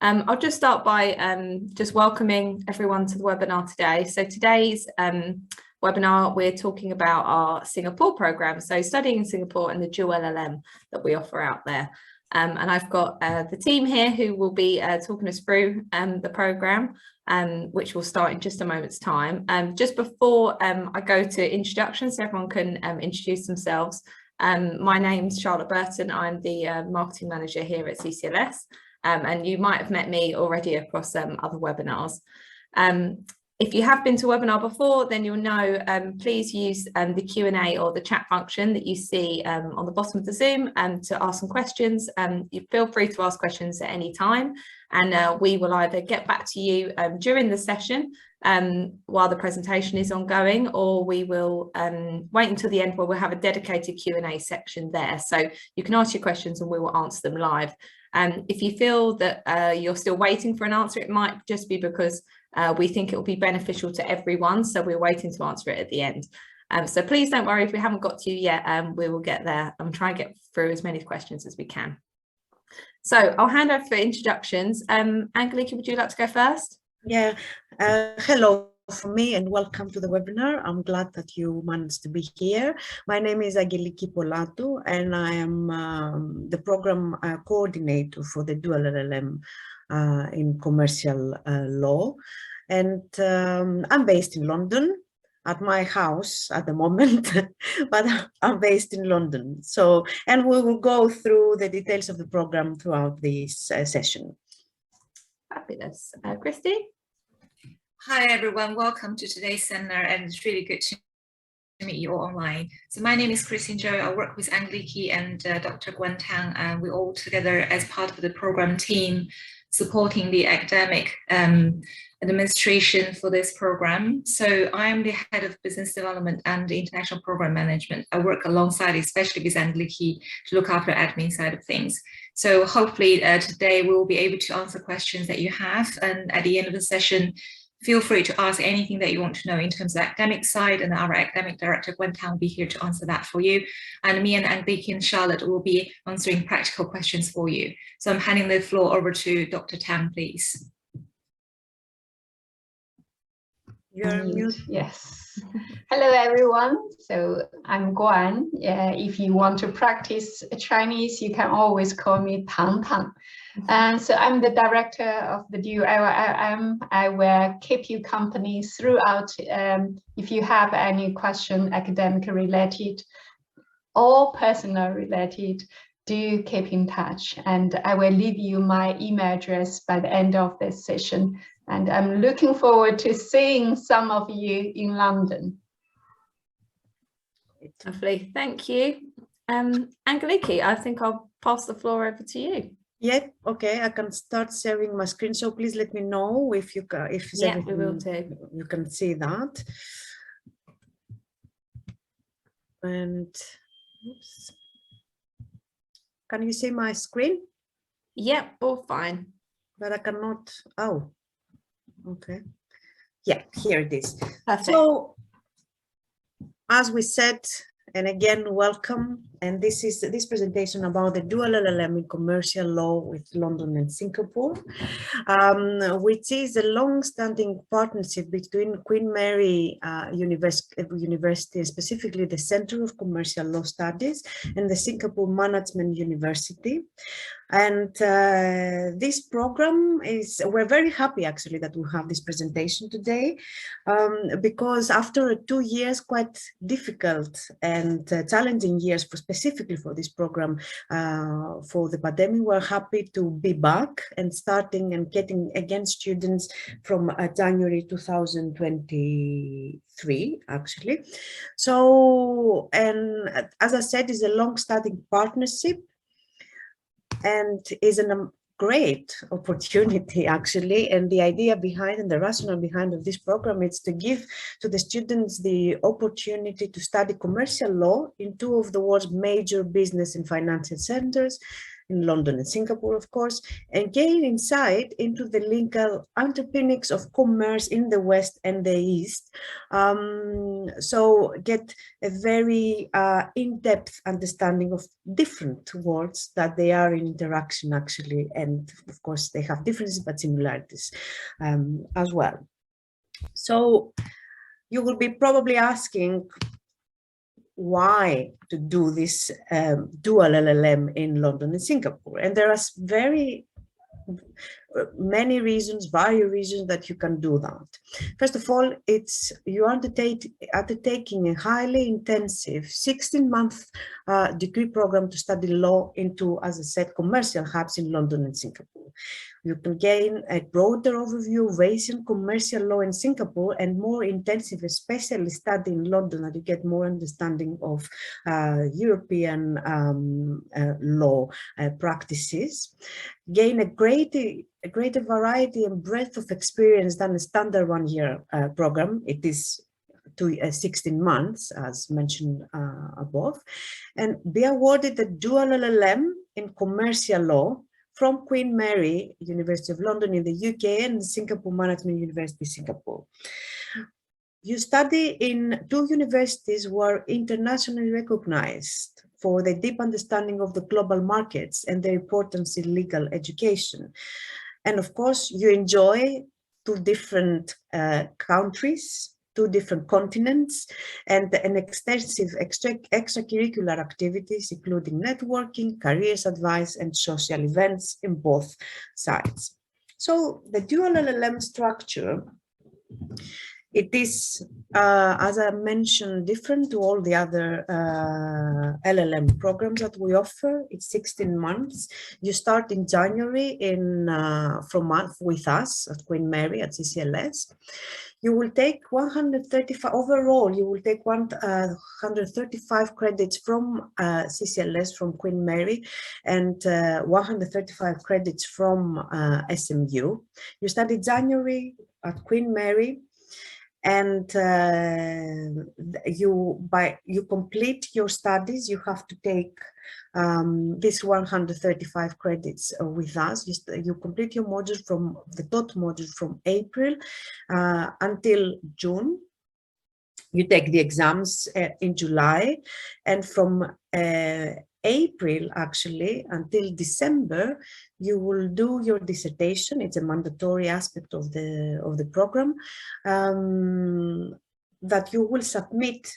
I'll just start by just welcoming everyone to the webinar today. So today's webinar, we're talking about our Singapore program, so studying in Singapore and the dual LLM that we offer out there. And I've got the team here who will be talking us through the program, which will start in just a moment's time. Just before I go to introductions, so everyone can introduce themselves. My name's Charlotte Burton. I'm the marketing manager here at CCLS. And you might have met me already across other webinars. If you have been to a webinar before, then you'll know, please use the Q&A or the chat function that you see on the bottom of the Zoom to ask some questions. You feel free to ask questions at any time, and we will either get back to you during the session while the presentation is ongoing, or we will wait until the end where we'll have a dedicated Q&A section there. So you can ask your questions and we will answer them live. If you feel that you're still waiting for an answer, it might just be because we think it will be beneficial to everyone, so we're waiting to answer it at the end. So please don't worry if we haven't got to you yet, we will get there and try and get through as many questions as we can. So I'll hand over for introductions. Angeliki, would you like to go first? Yeah, hello from me and welcome to the webinar. I'm glad that you managed to be here. My name is Angeliki Polatu and I am the program coordinator for the dual LLM in commercial law. And I'm based in London at my house at the moment, but I'm based in London. So, and we will go through the details of the program throughout this session. Fabulous. Christy? Hi everyone, welcome to today's seminar, and it's really good to meet you all online. So my name is Christine Joe. I work with Angeliki and Dr. Guan Tang, and we're all together as part of the program team supporting the academic administration for this program. So I'm the head of business development and the international program management. I work alongside, especially with Angeliki, to look after admin side of things. So hopefully today we'll be able to answer questions that you have, and at the end of the session, feel free to ask anything that you want to know in terms of the academic side, and our academic director, Guan Tang, will be here to answer that for you. And me and Angeliki and Charlotte will be answering practical questions for you. So I'm handing the floor over to Dr. Tang, please. You're mute. Yes. Hello, everyone. So I'm Guan. If you want to practice Chinese, you can always call me Tang Tang. And so I'm the director of the dual LLM. I will keep you company throughout. If you have any question, academic related or personal related, do keep in touch. And I will leave you my email address by the end of this session. And I'm looking forward to seeing some of you in London. Lovely, thank you. Angeliki, I think I'll pass the floor over to you. Yeah, okay, I can start sharing my screen. So please let me know if you can, yeah, we will do. You can see that. And oops. Can you see my screen? Yep, all fine. But I cannot. Oh, okay. Yeah, here it is. Perfect. So, as we said, and again, welcome. And this is this presentation about the dual LLM in commercial law with London and Singapore, which is a long-standing partnership between Queen Mary University, specifically the Center of Commercial Law Studies, and the Singapore Management University. And this program is, we're very happy actually that we have this presentation today, because after 2 years, quite difficult and challenging years specifically for this program, for the pandemic, we're happy to be back and starting and getting again students from January 2023 actually. So, and as I said, it's a long-standing partnership and is a great opportunity actually. And the idea behind and the rationale behind of this program is to give to the students the opportunity to study commercial law in two of the world's major business and financial centers, in London and Singapore, of course, and gain insight into the legal underpinnings of commerce in the West and the East. So get a very in-depth understanding of different worlds that they are in interaction actually, and of course they have differences but similarities as well. So you will be probably asking why to do this dual LLM in London and Singapore, and there are very many reasons, various reasons that you can do that. First of all, it's you are undertaking a highly intensive 16-month degree program to study law into, as I said, commercial hubs in London and Singapore. You can gain a broader overview of Asian commercial law in Singapore and more intensive, especially study in London, and you get more understanding of European law practices. Gain a greater variety and breadth of experience than a standard one-year program. It is 16 months, as mentioned above, and be awarded the dual LLM in commercial law from Queen Mary, University of London in the UK, and Singapore Management University, Singapore. You study in 2 universities who are internationally recognized for the deep understanding of the global markets and their importance in legal education. And of course, you enjoy 2 different countries, 2 different continents, and an extensive extracurricular activities, including networking, careers advice, and social events in both sides. So the dual LLM structure, it is, as I mentioned, different to all the other LLM programs that we offer. It's 16 months. You start in January with us at Queen Mary at CCLS. You will take 135, overall, you will take 135 credits from CCLS, from Queen Mary, and 135 credits from SMU. You study January at Queen Mary, and you complete your studies. You have to take this 135 credits with us. You complete your module from the DOT module from April until June. You take the exams in July, and from April actually until December you will do your dissertation. It's a mandatory aspect of the program that you will submit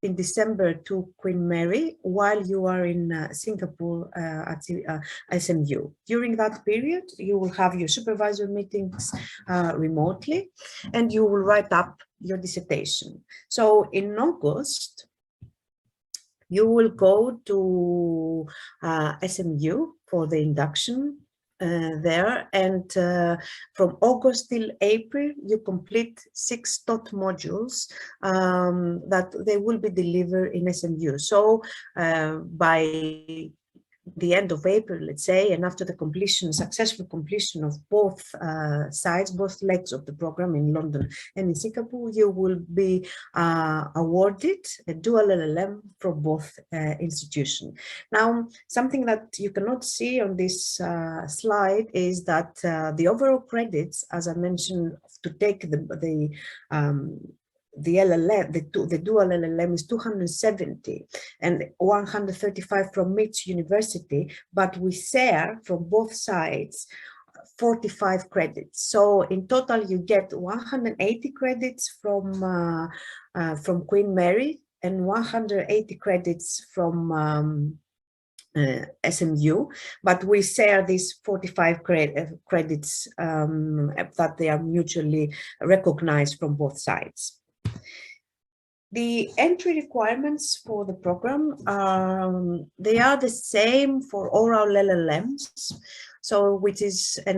in December to Queen Mary while you are in Singapore at SMU. During that period, you will have your supervisor meetings remotely, and you will write up your dissertation. So in August, you will go to SMU for the induction there, and from August till April you complete 6 DOT modules that they will be delivered in SMU. So by the end of April, let's say, and after the successful completion of both sides, both legs of the program in London and in Singapore, you will be awarded a dual LLM from both institutions. Now, something that you cannot see on this slide is that the overall credits, as I mentioned, to take the LLM, the dual LLM is 270 and 135 from each university, but we share from both sides 45 credits. So in total, you get 180 credits from Queen Mary and 180 credits from SMU, but we share these 45 credits that they are mutually recognized from both sides. The entry requirements for the program, they are the same for oral LLMs, so which is a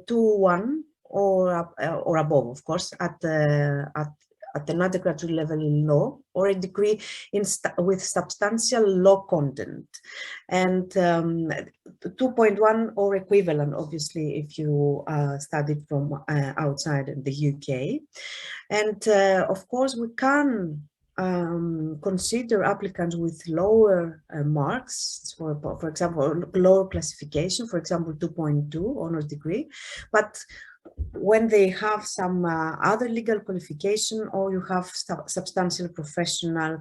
2-1 or above, of course, at an undergraduate level in law, or a degree with substantial law content, and 2.1 or equivalent, obviously, if you studied from outside the UK. And of course, we can consider applicants with lower marks, for example, lower classification, for example, 2.2 honors degree, but when they have some other legal qualification, or you have substantial professional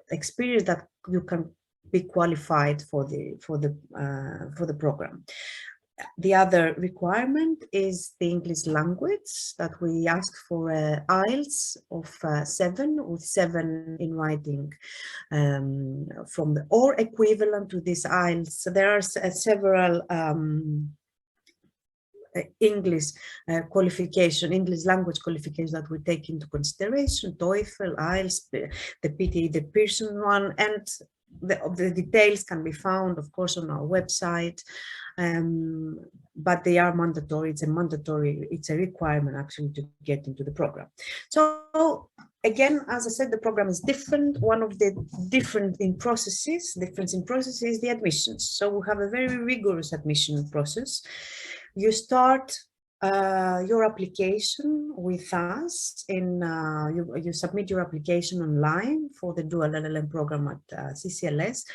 experience, that you can be qualified for the program. The other requirement is the English language, that we ask for IELTS of 7, with 7 in writing from the, or equivalent to this IELTS. So there are several English qualification, English language qualifications that we take into consideration: TOEFL, IELTS, the PTE, the Pearson one, and the details can be found, of course, on our website. But they are mandatory. It's a requirement actually to get into the program. So again, as I said, the program is different. One of the difference in processes is the admissions. So we have a very rigorous admission process. You start your application with us in you submit your application online for the dual LLM program at CCLS.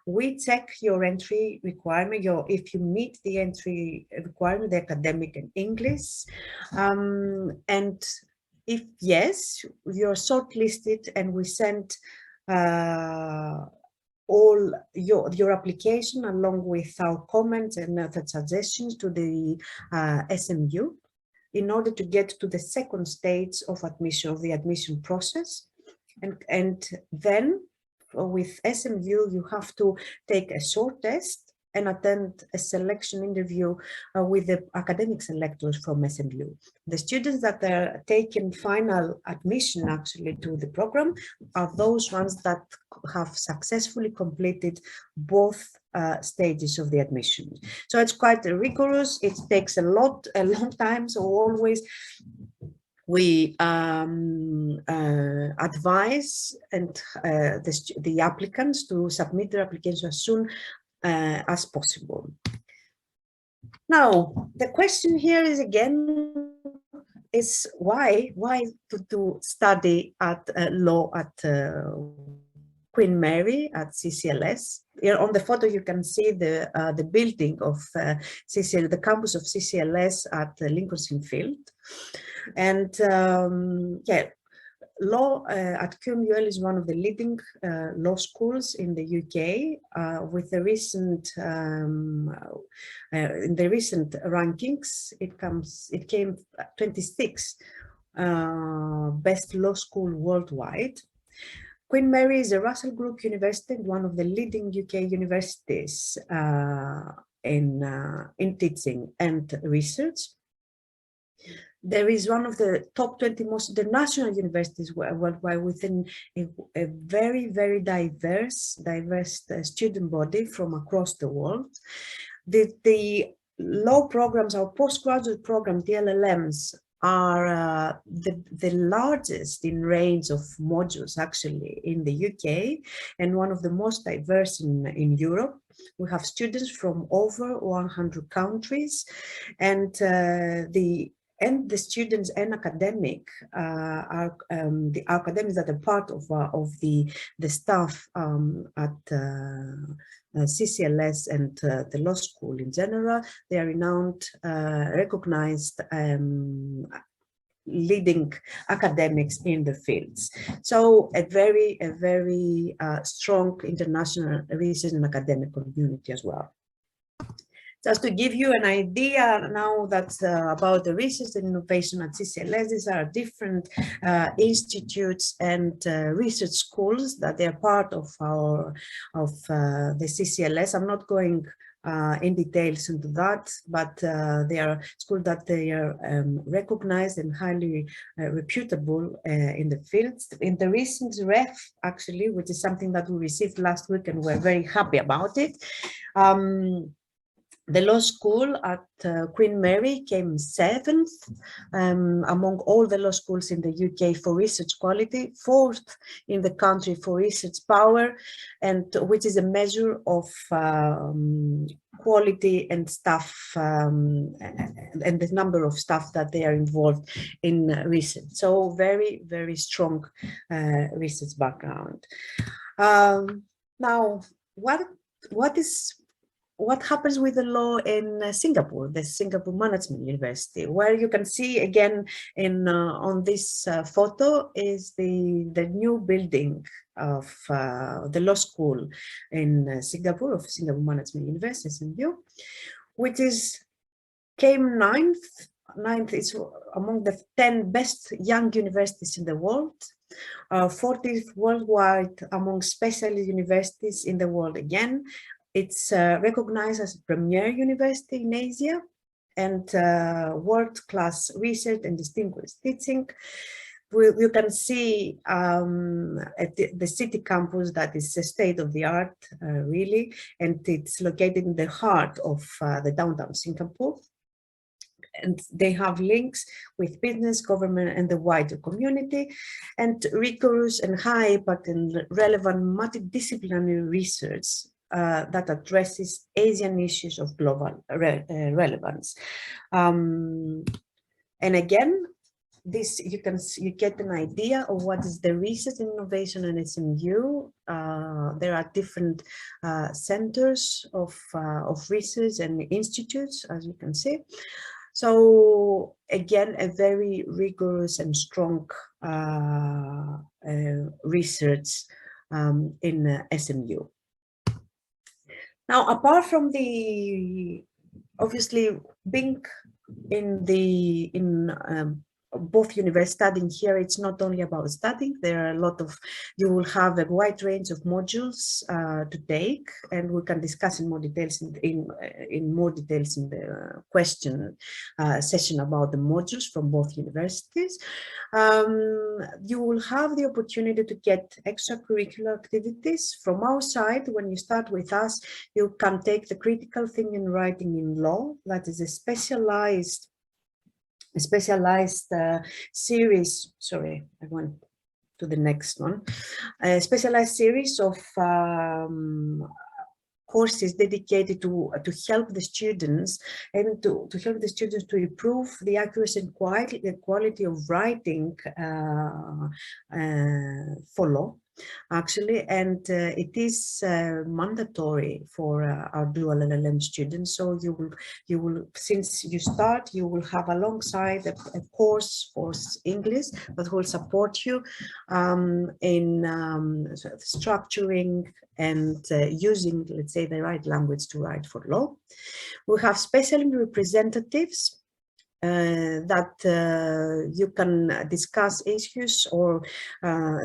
We check your entry requirement, if you meet the entry requirement, the academic and English, and if yes, you're shortlisted, and we send all your application along with our comments and method suggestions to the SMU in order to get to the second stage of admission, of the admission process. And then with SMU, you have to take a short test and attend a selection interview with the academic selectors from SMU. The students that are taking final admission actually to the program are those ones that have successfully completed both stages of the admission. So it's quite rigorous. It takes a long time. So always we advise the applicants to submit their application as soon as possible. Now, the question here is again, is why to study at law at Queen Mary at CCLS. Here on the photo, you can see the building of CCL, the campus of CCLS at Lincoln's Inn Field. And yeah, law at QMUL is one of the leading law schools in the UK. With the recent in the recent rankings, it came 26 best law school worldwide. Queen Mary is a Russell Group university and one of the leading UK universities in teaching and research. There is one of the top 20 most international universities worldwide, within a very, very diverse student body from across the world. The law programs, our postgraduate program, the LLMs, are the largest in range of modules actually in the UK, and one of the most diverse in Europe. We have students from over 100 countries, and the students and academic are the academics that are part of the staff at CCLS and the law school in general. They are renowned, recognized leading academics in the fields. So a very strong international research and academic community as well. Just to give you an idea now that about the research and innovation at CCLS, these are different institutes and research schools that they are part of the CCLS. I'm not going in details into that, but they are schools that they are recognized and highly reputable in the fields. In the recent ref, actually, which is something that we received last week and we're very happy about it, The law school at Queen Mary came 7th among all the law schools in the UK for research quality, 4th in the country for research power, and which is a measure of quality and staff and the number of staff that they are involved in research. So very, very strong research background. Now, what happens with the law in Singapore, the Singapore Management University, where you can see again in on this photo is the new building of the law school in Singapore, of Singapore Management University, SMU, which came ninth is among the 10 best young universities in the world, 40th worldwide among specialist universities in the world again. It's recognized as a premier university in Asia and world-class research and distinguished teaching. You can see at the city campus that is a state-of-the-art, really, and it's located in the heart of the downtown Singapore. And they have links with business, government, and the wider community, and rigorous and high impact and relevant multidisciplinary research that addresses Asian issues of global relevance. And again, this you get an idea of what is the research and innovation in SMU. There are different centers of research and institutes, as you can see. So again, a very rigorous and strong research in SMU. Now, apart from obviously being in both universities, studying here, it's not only about studying. There are a lot of, you will have a wide range of modules to take, and we can discuss in more details in more details in the question session about the modules from both universities. You will have the opportunity to get extracurricular activities from our side. When you start with us, you can take the critical thinking writing in law. That is a specialized series. Sorry, I went to the next one. A specialized series of courses dedicated to help the students and to help the students to improve the accuracy and quality of writing for law, actually, and it is mandatory for our dual LLM students. So you will since you start, you will have alongside a course for English that will support you in structuring and using, let's say, the right language to write for law. We have special representatives that you can discuss issues or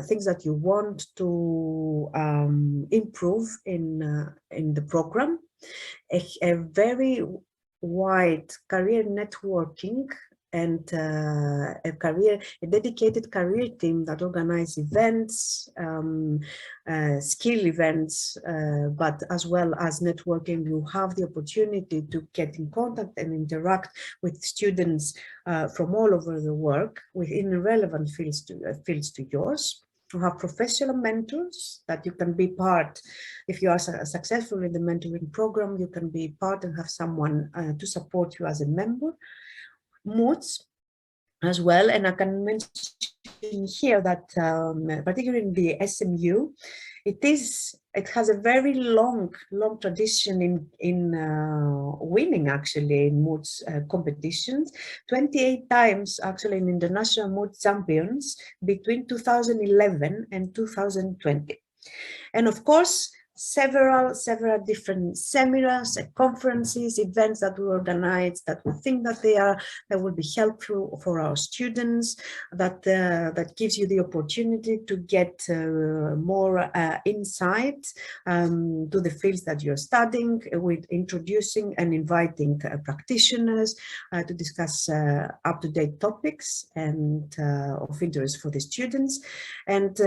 things that you want to improve in the program. A very wide career networking and a dedicated career team that organize events, skill events, but as well as networking. You have the opportunity to get in contact and interact with students from all over the world within relevant fields to yours. You have professional mentors that you can be part. If you are successful in the mentoring program, you can be part and have someone to support you as a member. Moods as well, and I can mention here that particularly in the SMU, it has a very long tradition in winning actually in Moods competitions. 28 times actually in international Moods champions between 2011 and 2020, and of course several different seminars, conferences, events that we organize that we think that that will be helpful for our students, that gives you the opportunity to get more insight to the fields that you're studying, with introducing and inviting practitioners to discuss up-to-date topics and of interest for the students. And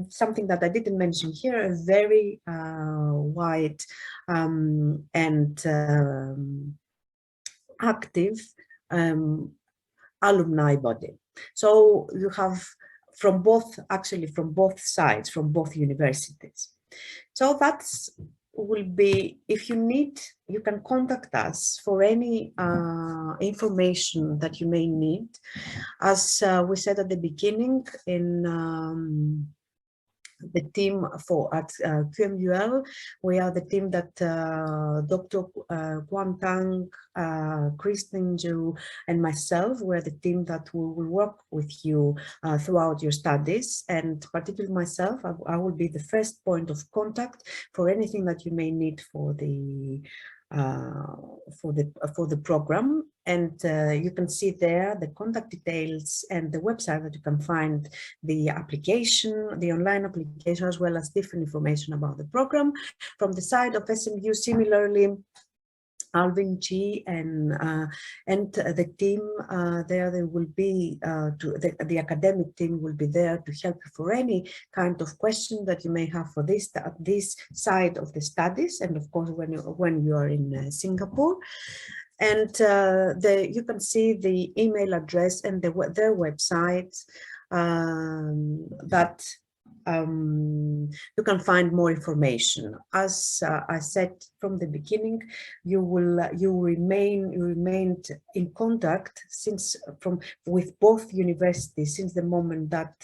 something that I didn't mention here, a very wide and active alumni body. So you have from both sides, from both universities. So that's will be, if you need, you can contact us for any information that you may need. As we said at the beginning, in the team at QMUL, we are the team that Dr. Guan Tang, Kristen Zhu, and myself, we're the team that will work with you throughout your studies, and particularly myself, I will be the first point of contact for anything that you may need for the program. And you can see there the contact details and the website that you can find the application, the online application, as well as different information about the program. From the side of SMU, similarly, Alvin G and the team there, they will be the academic team will be there to help you for any kind of question that you may have for this side of the studies, and of course when you are in Singapore. And you can see the email address and their website that you can find more information. As I said from the beginning, you remained in contact with both universities since the moment that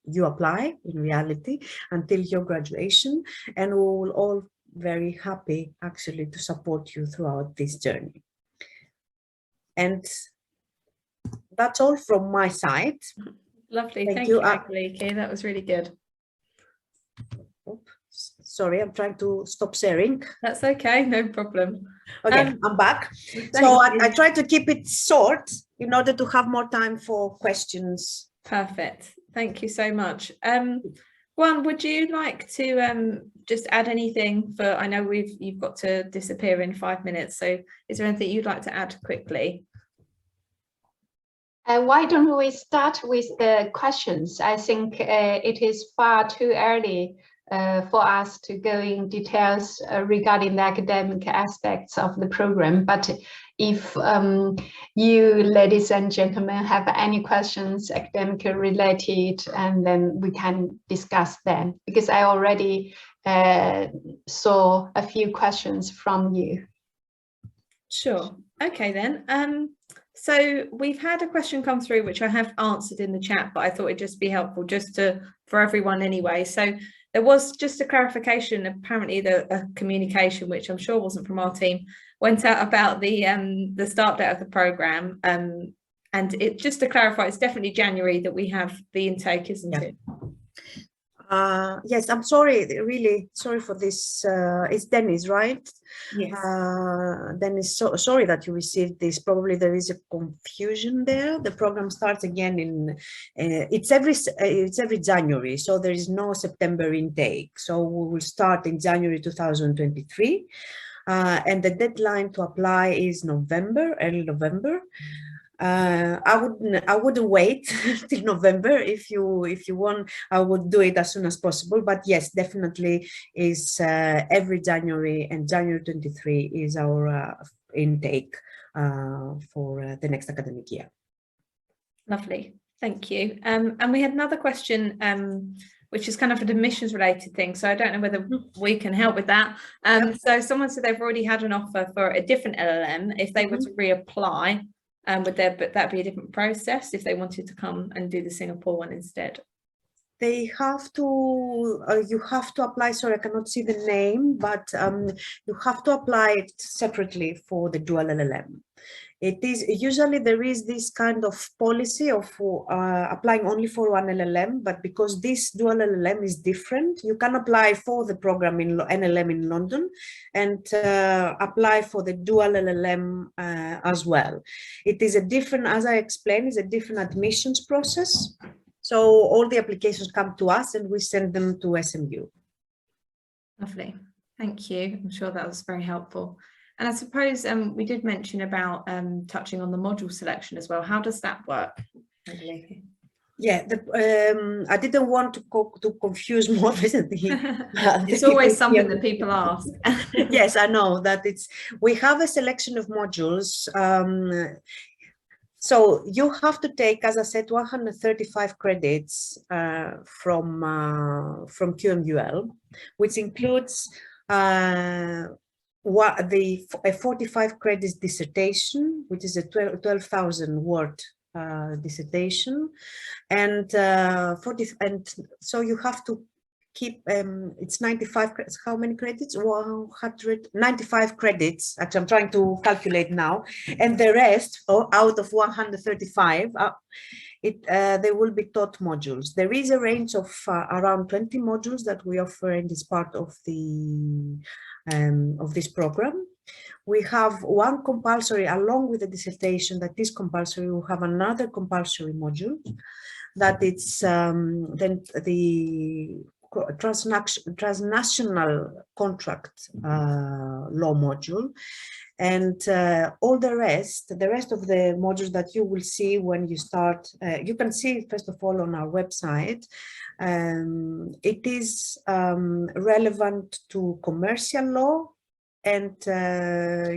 you apply in reality until your graduation, and we will all very happy actually to support you throughout this journey. And that's all from my side. Lovely, thank you, Angeliki. That was really good. Oops, sorry, I'm trying to stop sharing. That's okay, no problem. Okay, I'm back. So I try to keep it short in order to have more time for questions. Perfect, thank you so much. Juan, would you like to just add anything for, I know you've got to disappear in 5 minutes, so is there anything you'd like to add quickly? Why don't we start with the questions? I think it is far too early for us to go in details regarding the academic aspects of the program. But if you, ladies and gentlemen, have any questions academic related, and then we can discuss them, because I already saw a few questions from you. Sure. Okay then. So we've had a question come through which I have answered in the chat, but I thought it'd just be helpful for everyone anyway. So there was just a clarification. Apparently the communication, which I'm sure wasn't from our team, went out about the start date of the program. And it, just to clarify, it's definitely January that we have the intake, isn't it? Yes, I'm sorry, really sorry for this. It's Dennis, right? Yes. Dennis, sorry that you received this. Probably there is a confusion there. The program starts again in it's every January, so there is no September intake. So we will start in January 2023, and the deadline to apply is early November. I wouldn't wait till November. If you want, I would do it as soon as possible. But yes, definitely is every January, and January 23 is our intake for the next academic year. Lovely, thank you. And we had another question, which is kind of an admissions related thing. So I don't know whether we can help with that. So someone said they've already had an offer for a different LLM. If they were to reapply, would that be a different process if they wanted to come and do the Singapore one instead? They have to, you have to apply, sorry, I cannot see the name, but you have to apply it separately for the dual LLM. It is usually there is this kind of policy of applying only for one LLM, but because this dual LLM is different, you can apply for the program in NLM in London and apply for the dual LLM as well. It is a different, as I explained, is a different admissions process. So all the applications come to us and we send them to SMU. Lovely, thank you. I'm sure that was very helpful. And I suppose we did mention about touching on the module selection as well. How does that work? Yeah, I didn't want to confuse more recently. It's always something that people ask. Yes, I know that we have a selection of modules. So you have to take, as I said, 135 credits from QMUL, which includes a 45 credits dissertation, which is a 12,000 word dissertation, and so you have to keep it's 95. How many credits? 195 credits. Actually, I'm trying to calculate now, and the rest out of 135 they will be taught modules. There is a range of around 20 modules that we offer in this part of this program. We have one compulsory, along with the dissertation that is compulsory. We have another compulsory module that it's then the transnational contract law module, and all the rest of the modules that you will see when you start, you can see first of all on our website. It is relevant to commercial law, and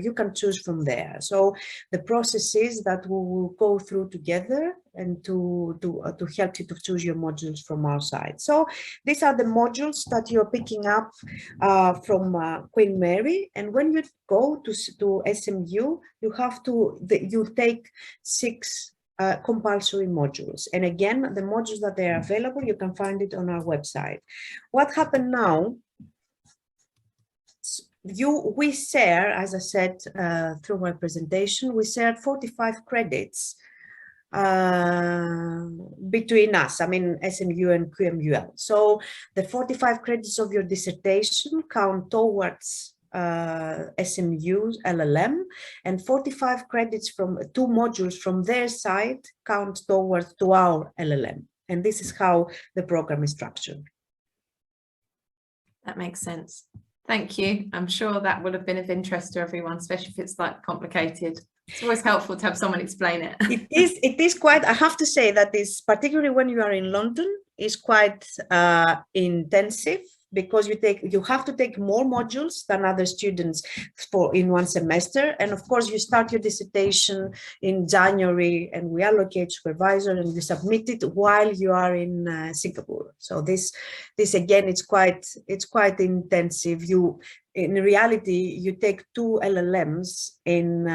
you can choose from there. So the process is that we will go through together and to help you to choose your modules from our side. So these are the modules that you're picking up from Queen Mary, and when you go to SMU, you take 6 compulsory modules. And again, the modules that they are available, you can find it on our website. What happened now? We share, as I said through my presentation, we shared 45 credits between us, I mean SMU and QMUL. So the 45 credits of your dissertation count towards SMU's LLM, and 45 credits from 2 modules from their side count towards to our LLM. And this is how the program is structured. That makes sense. Thank you. I'm sure that would have been of interest to everyone, especially if it's like complicated. It's always helpful to have someone explain it. It is quite, I have to say that is, particularly when you are in London, is quite intensive, because you have to take more modules than other students in one semester. And of course, you start your dissertation in January, and we allocate supervisor, and you submit it while you are in Singapore. So this again, it's quite intensive. In reality, you take 2 LLMs in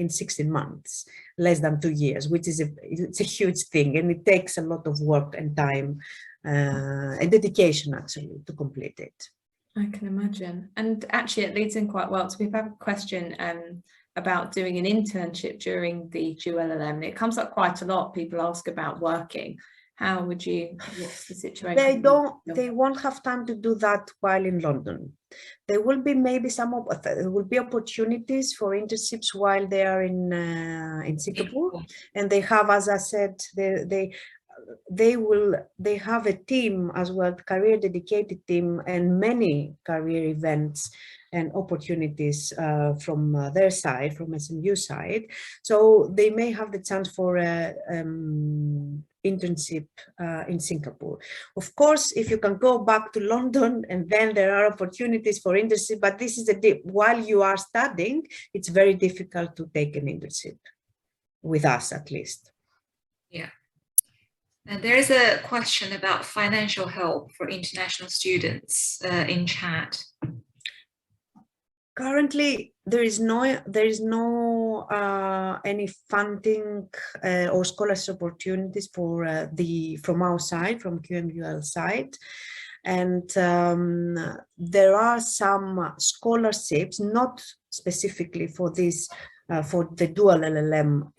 16 months, less than 2 years, which is it's a huge thing, and it takes a lot of work and time and dedication actually to complete it. I can imagine. And actually it leads in quite well. So we've had a question about doing an internship during the dual LLM. It comes up quite a lot. People ask about working. How would you, what's the situation? They won't have time to do that while in London. There will be maybe there will be opportunities for internships while they are in Singapore, and they have, as I said, they have a team as well, career dedicated team, and many career events and opportunities from their side, from SMU side. So they may have the chance for internship in Singapore. Of course, if you can go back to London, and then there are opportunities for internship, but this is while you are studying, it's very difficult to take an internship with us, at least. Yeah. And there is a question about financial help for international students in chat. Currently, there is no any funding or scholarship opportunities for from our side, from QMUL side, and there are some scholarships, not specifically for this. For the dual LLM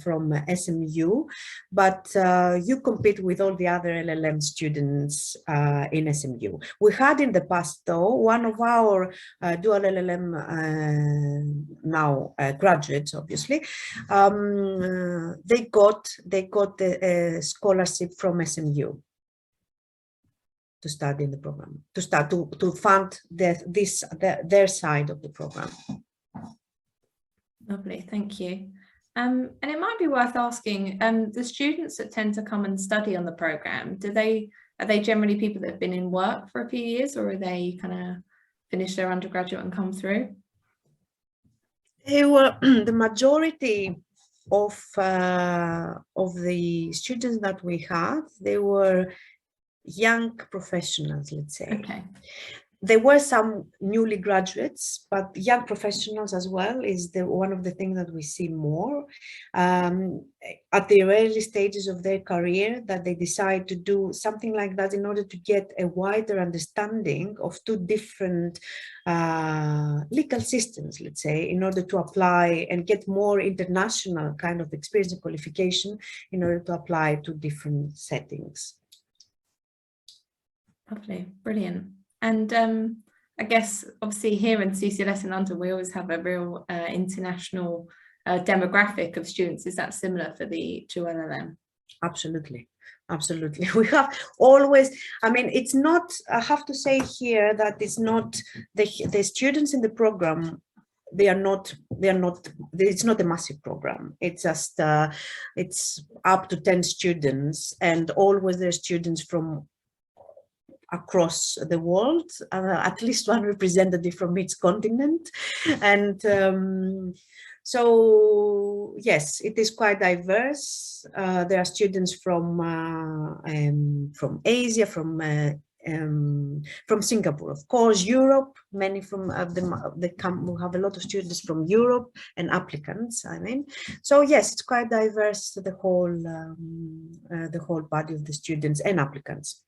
from SMU, but you compete with all the other LLM students in SMU. We had in the past, though, one of our dual LLM now graduates, obviously, they got a scholarship from SMU to study in the program, to fund their side of the program. Lovely, thank you. And it might be worth asking, the students that tend to come and study on the program, are they generally people that have been in work for a few years, or are they kind of finished their undergraduate and come through? They were the majority of the students that we had, they were young professionals, let's say. Okay. There were some newly graduates, but young professionals as well is one of the things that we see more at the early stages of their career, that they decide to do something like that in order to get a wider understanding of two different legal systems, let's say, in order to apply and get more international kind of experience and qualification in order to apply to different settings. Lovely, brilliant. And I guess obviously here in CCLS in London, we always have a real international demographic of students. Is that similar for the dual LLM? Absolutely. Absolutely. We have always, I mean, it's not, I have to say here that it's not the students in the program, it's not a massive program. It's just, it's up to 10 students, and always there are students from across the world, at least one representative from each continent. And so, yes, it is quite diverse. There are students from Asia, from Singapore, of course, Europe, many from we have a lot of students from Europe and applicants, I mean. So yes, it's quite diverse, the whole body of the students and applicants.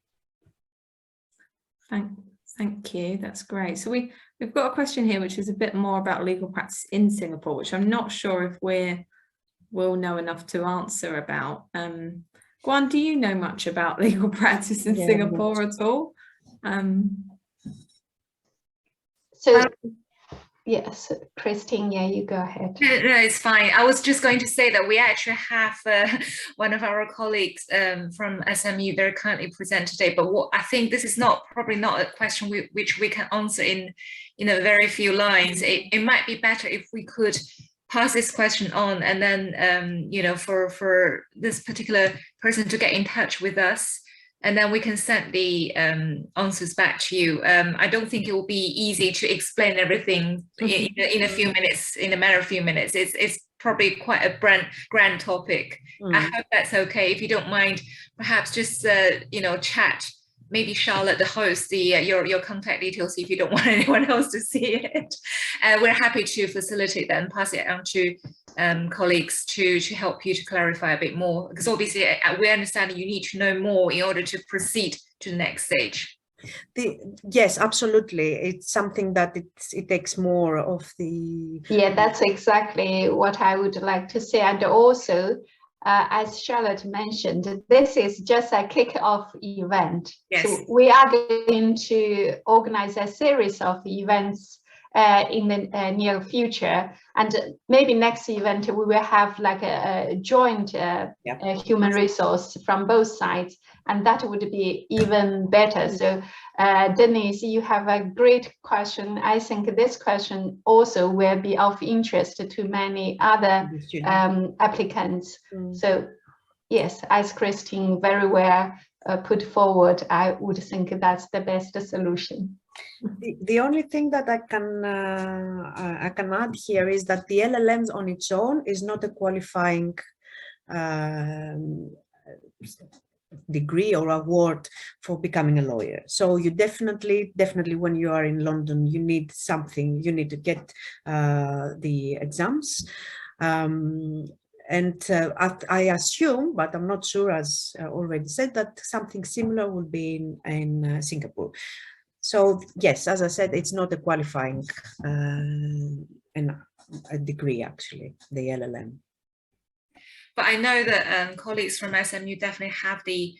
Thank you, that's great. So we've got a question here which is a bit more about legal practice in Singapore, which I'm not sure if we'll know enough to answer about. Guan, do you know much about legal practice in Singapore at all? Yes, Christine, yeah, you go ahead. No, it's fine. I was just going to say that we actually have one of our colleagues from SMU very kindly present today, but I think this is probably not a question which we can answer in very few lines. It might be better if we could pass this question on, and then for this particular person to get in touch with us, and then we can send the answers back to you. I don't think it will be easy to explain everything in a few minutes, in a matter of few minutes. It's probably quite a grand topic. I hope that's okay. If you don't mind, perhaps just chat. Maybe Charlotte, the host, your contact details if you don't want anyone else to see it. We're happy to facilitate that and pass it on to colleagues to help you to clarify a bit more, because obviously we understand that you need to know more in order to proceed to the next stage. Yes, absolutely. It's something that it takes more of the... Yeah, that's exactly what I would like to say. And also, as Charlotte mentioned, this is just a kick-off event. Yes. So we are going to organize a series of events in the near future, and maybe next event we will have like a joint human resource from both sides, and that would be even better. So Denise, you have a great question. I think this question also will be of interest to many other applicants. So yes, as Christine very well put forward, I would think that's the best solution. The only thing that I can add here is that the LLMs on its own is not a qualifying degree or award for becoming a lawyer. So you definitely when you are in London, you need something, you need to get the exams. And I assume, but I'm not sure, as already said, that something similar will be in Singapore. So yes, as I said, it's not a qualifying a degree, actually, the LLM. But I know that colleagues from SMU definitely have the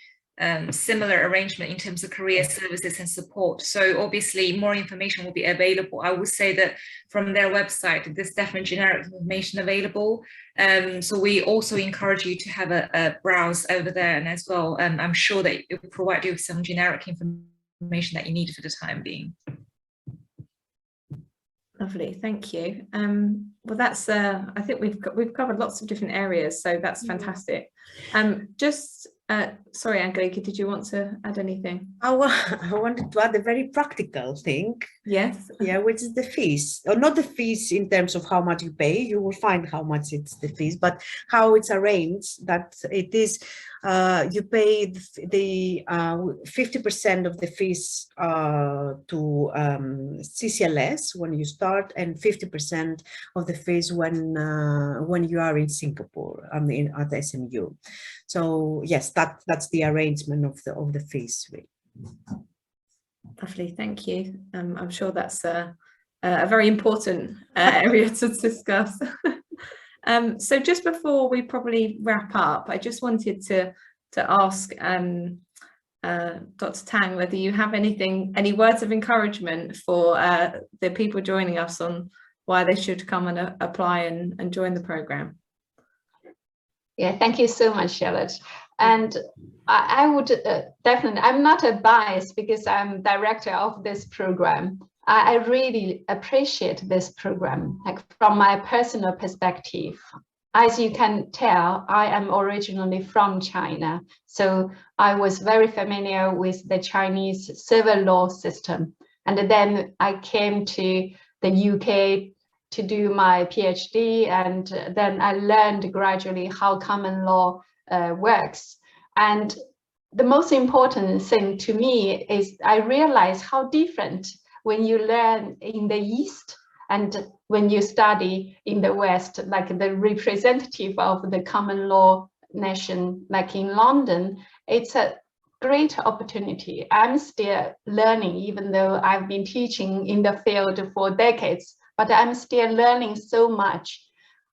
similar arrangement in terms of career services and support. So obviously more information will be available. I would say that from their website, there's definitely generic information available. So we also encourage you to have a browse over there, and as well, I'm sure that it will provide you with some generic information that you need for the time being. Lovely, thank you. Well, that's I think we've covered lots of different areas, so that's fantastic. Just sorry, Angelika, did you want to add anything? I wanted to add a very practical thing. Yes. Yeah, which is the fees, or not the fees in terms of how much you pay. You will find how much it's the fees, but how it's arranged. That it is, you pay the 50% of the fees to CCLS when you start, and 50% of the fees when you are in Singapore, at the SMU. So yes, that's the arrangement of the fees. Lovely, thank you. I'm sure that's a very important area to discuss. So just before we probably wrap up, I just wanted to ask Dr. Tang whether you have any words of encouragement for the people joining us on why they should come and apply and join the program. Yeah, thank you so much, Charlotte. And I would definitely, I'm not a bias because I'm director of this program. I really appreciate this program, like from my personal perspective. As you can tell, I am originally from China, so I was very familiar with the Chinese civil law system. And then I came to the UK to do my PhD, and then I learned gradually how common law works. And the most important thing to me is I realized how different when you learn in the East and when you study in the West, like the representative of the common law nation, like in London. It's a great opportunity. I'm still learning, even though I've been teaching in the field for decades, but I'm still learning so much.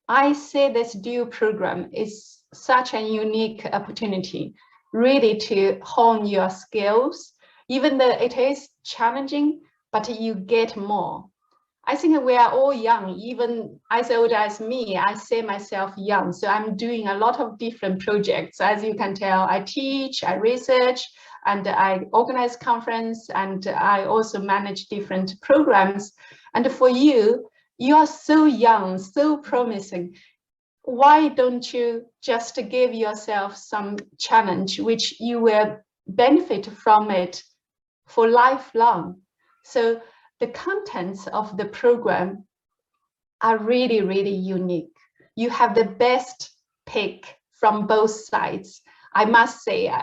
I see this dual program is such a unique opportunity, really to hone your skills, even though it is challenging, but you get more. I think we are all young, even as old as me, I see myself young. So I'm doing a lot of different projects. As you can tell, I teach, I research, and I organize conference, and I also manage different programs. And for you, you are so young, so promising. Why don't you just give yourself some challenge, which you will benefit from it for lifelong? So the contents of the program are really, really unique. You have the best pick from both sides. I must say,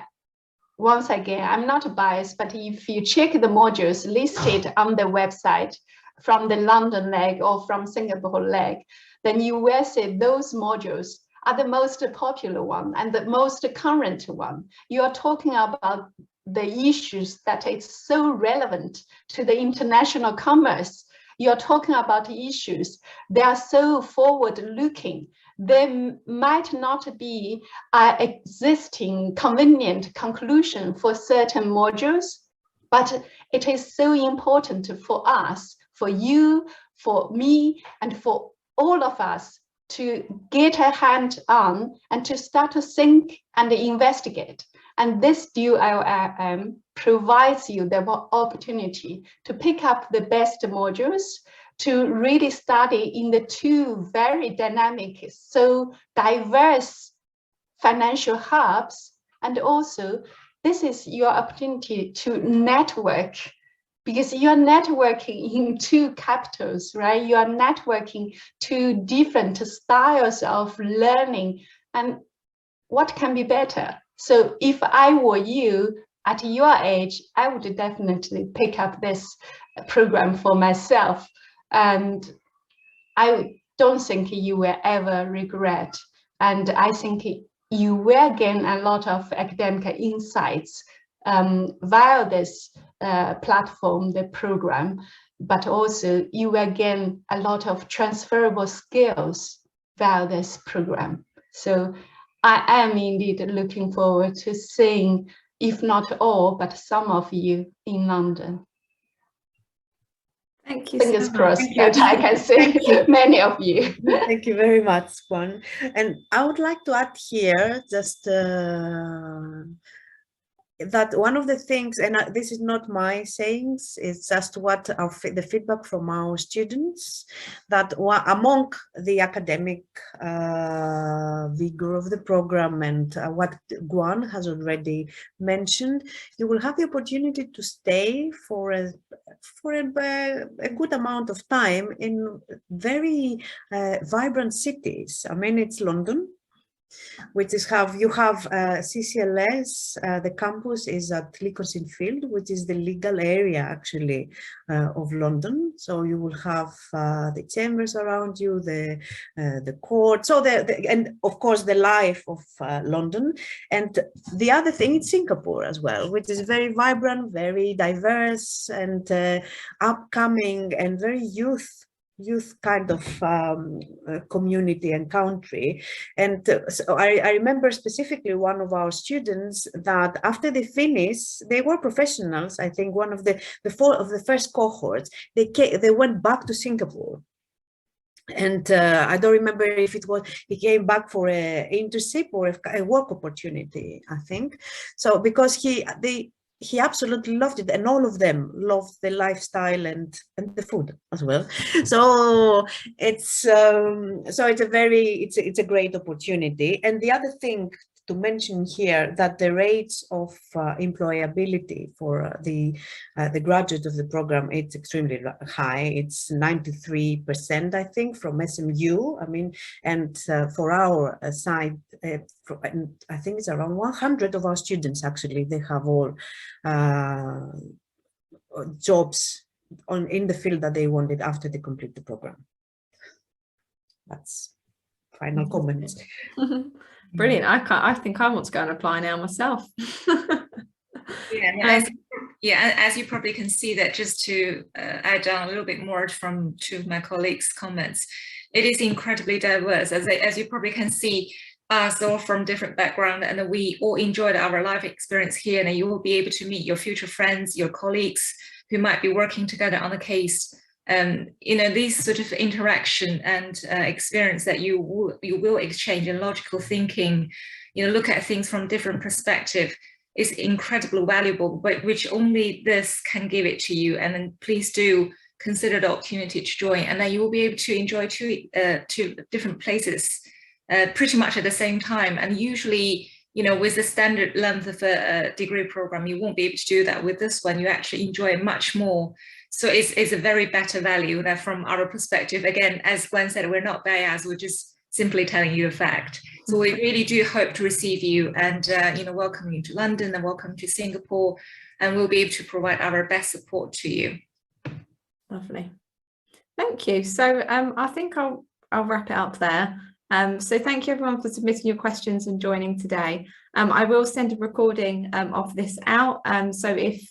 once again, I'm not biased, but if you check the modules listed on the website from the London leg or from Singapore leg, then you will see those modules are the most popular one and the most current one. You are talking about the issues that is so relevant to the international commerce. You're talking about issues they are so forward-looking. There might not be an existing convenient conclusion for certain modules, but it is so important for us, for you, for me, and for all of us to get a hand on and to start to think and investigate. And this dual LLM provides you the opportunity to pick up the best modules, to really study in the two very dynamic, so diverse financial hubs. And also, this is your opportunity to network, because you're networking in two capitals, right? You are networking two different styles of learning. And what can be better? So if I were you at your age, I would definitely pick up this program for myself. And I don't think you will ever regret. And I think you will gain a lot of academic insights via this platform, the program, but also you will gain a lot of transferable skills via this program. So I am indeed looking forward to seeing, if not all, but some of you in London. Thank you. Fingers crossed that I can see many of you. Thank you very much, Juan. And I would like to add here just that one of the things, and this is not my sayings, it's just what the feedback from our students, that among the academic vigor of the program and what Guan has already mentioned, you will have the opportunity to stay for a good amount of time in very vibrant cities. I mean, it's London, which is you have CCLS, the campus is at Lincoln's Field, which is the legal area actually of London. So you will have the chambers around you, the court, so and of course the life of London. And the other thing is Singapore as well, which is very vibrant, very diverse, and upcoming, and very youth kind of community and country. And so I remember specifically one of our students that after they finished, they were professionals. I think one of the first cohorts, they went back to Singapore. And I don't remember if he came back for an internship or a work opportunity, I think. So because he absolutely loved it, and all of them loved the lifestyle and the food as well. So it's a great opportunity. And the other thing to mention here, that the rates of employability for the graduate of the program, it's extremely high. It's 93%, I think, from SMU. I mean, and for our side, I think it's around 100 of our students actually, they have all jobs in the field that they wanted after they complete the program. That's final comments. Brilliant. I think I want to go and apply now myself. As you probably can see, that just to add on a little bit more from two of my colleagues' comments, it is incredibly diverse. As you probably can see, us all from different backgrounds, and we all enjoyed our life experience here, and you will be able to meet your future friends, your colleagues who might be working together on a case. These sort of interaction and experience that you will exchange in logical thinking, look at things from different perspective, is incredibly valuable, but which only this can give it to you. And then please do consider the opportunity to join, and then you will be able to enjoy two different places pretty much at the same time. And usually, with the standard length of a degree program, you won't be able to do that. With this one, you actually enjoy much more. So it's a very better value that from our perspective. Again, as Gwen said, we're not biased, we're just simply telling you a fact. So we really do hope to receive you and welcome you to London and welcome to Singapore, and we'll be able to provide our best support to you. Lovely. Thank you. So I think I'll wrap it up there. So thank you everyone for submitting your questions and joining today. I will send a recording of this out. So if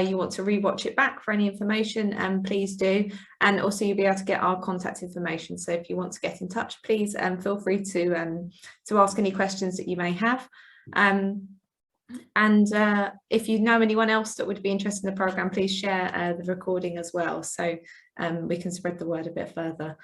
you want to rewatch it back for any information, please do. And also you'll be able to get our contact information. So if you want to get in touch, please feel free to ask any questions that you may have. And if you know anyone else that would be interested in the programme, please share the recording as well, so we can spread the word a bit further.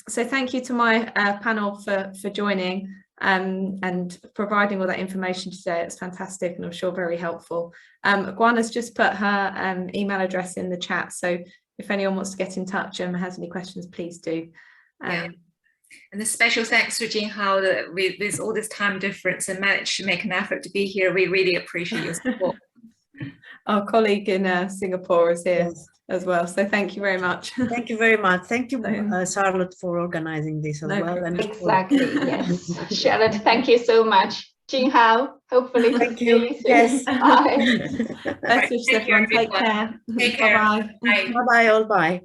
So thank you to my panel for joining and providing all that information today. It's fantastic, and I'm sure very helpful. Guan has just put her email address in the chat, so if anyone wants to get in touch and has any questions, please do. And a special thanks to Jinghao that with all this time difference and managed to make an effort to be here. We really appreciate your support. Our colleague in Singapore is here. Yes. As well, so thank you very much. Thank you very much. Thank you, Charlotte, for organizing this as well. And exactly, yes. Charlotte, thank you so much. Jinghao, hopefully thank you. Yes. Bye. Best wishes, everyone. Take care. Take care. Bye-bye. Bye-bye, all bye.